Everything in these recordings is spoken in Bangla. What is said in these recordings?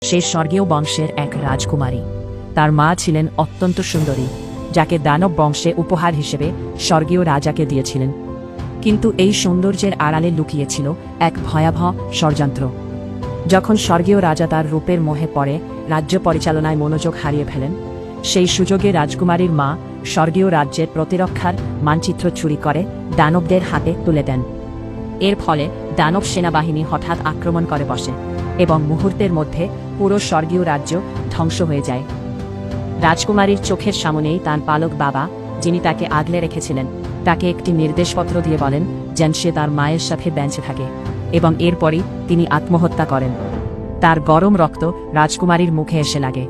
সে স্বর্গীয় বংশের এক রাজকুমারী। তার মা ছিলেন অত্যন্ত সুন্দরী, যাকে দানব বংশে উপহার হিসেবে স্বর্গীয় রাজাকে দিয়েছিলেন। কিন্তু এই সৌন্দর্যের আড়ালে লুকিয়েছিল এক ভয়াবহ ষড়যন্ত্র। যখন স্বর্গীয় রাজা তার রূপের মোহে পড়ে রাজ্য পরিচালনায় মনোযোগ হারিয়ে ফেলেন, সেই সুযোগে রাজকুমারীর মা স্বর্গীয় রাজ্যের প্রতিরক্ষার মানচিত্র চুরি করে দানবদের হাতে তুলে দেন। এর ফলে দানব সেনাবাহিনী হঠাৎ আক্রমণ করে বসে এবং মুহূর্তের মধ্যে পুরো স্বর্গীয় রাজ্য ধ্বংস হয়ে যায়। রাজকুমারীর চোখের সামনেই তার পালক বাবা, যিনি তাকে আগলে রেখেছিলেন, তাকে একটি নির্দেশপত্র দিয়ে বলেন যেন সে তার মায়ের সাথে বেঁচে থাকে, এবং এরপরই তিনি আত্মহত্যা করেন। তার গরম রক্ত রাজকুমারীর মুখে এসে লাগে।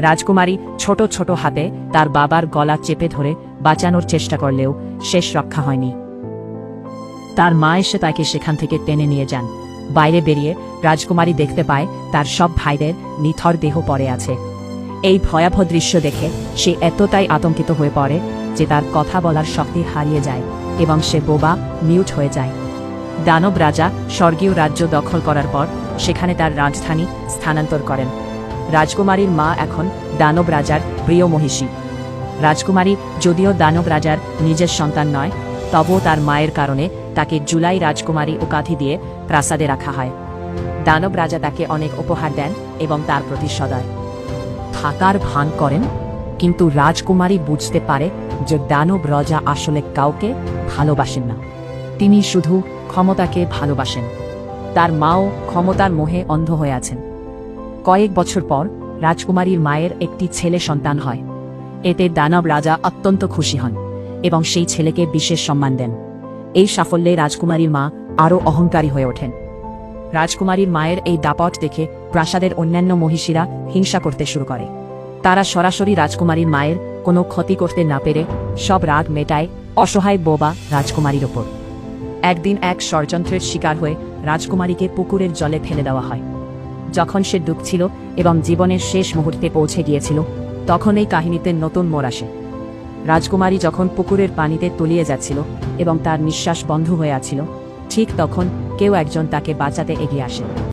রাজকুমারী ছোট ছোট হাতে তার বাবার গলা চেপে ধরে বাঁচানোর চেষ্টা করলেও শেষ রক্ষা হয়নি। তার মা এসে তাকে সেখান থেকে টেনে নিয়ে যান। বাইরে বেরিয়ে রাজকুমারী দেখতে পায় তার সব ভাইদের নিথর দেহ পড়ে আছে। এই ভয়াবহ দৃশ্য দেখে সে এতটাই আতঙ্কিত হয়ে পড়ে যে তার কথা বলার শক্তি হারিয়ে যায় এবং সে বোবা, মিউট হয়ে যায়। দানব রাজা স্বর্গীয় রাজ্য দখল করার পর সেখানে তার রাজধানী স্থানান্তর করেন। রাজকুমারীর মা এখন দানব রাজার প্রিয় মহিষী। রাজকুমারী যদিও দানব রাজার নিজের সন্তান নয়, তবুও তার মায়ের কারণে তাকে জুলাই রাজকুমারী উপাধি দিয়ে প্রাসাদে রাখা হয়। দানব রাজা তাকে অনেক উপহার দেন এবং তার প্রতি সদয় থাকার ভান করেন, কিন্তু রাজকুমারী বুঝতে পারে যে দানব রাজা আসলে কাউকে ভালোবাসেন না, তিনি শুধু ক্ষমতাকে ভালোবাসেন। তার মাও ক্ষমতার মোহে অন্ধ হয়ে আছেন। কয়েক বছর পর রাজকুমারীর মায়ের একটি ছেলে সন্তান হয়। এতে দানব রাজা অত্যন্ত খুশি হন এবং সেই ছেলেকে বিশেষ সম্মান দেন। এই সাফল্যে রাজকুমারীর মা আরও অহংকারী হয়ে ওঠেন। রাজকুমারীর মায়ের এই দাপট দেখে প্রাসাদের অন্যান্য মহিষীরা হিংসা করতে শুরু করে। তারা সরাসরি রাজকুমারীর মায়ের কোনো ক্ষতি করতে না পেরে সব রাগ মেটায় অসহায় বোবা রাজকুমারীর ওপর। একদিন এক ষড়যন্ত্রের শিকার হয়ে রাজকুমারীকে পুকুরের জলে ফেলে দেওয়া হয়। যখন সে ডুবছিল এবং জীবনের শেষ মুহূর্তে পৌঁছে গিয়েছিল, তখন এই কাহিনীতে নতুন মোড় আসে। রাজকুমারী যখন পুকুরের পানিতে তলিয়ে যাচ্ছিল এবং তার নিঃশ্বাস বন্ধ হয়ে আছিল, ঠিক তখন কেউ একজন তাকে বাঁচাতে এগিয়ে আসে।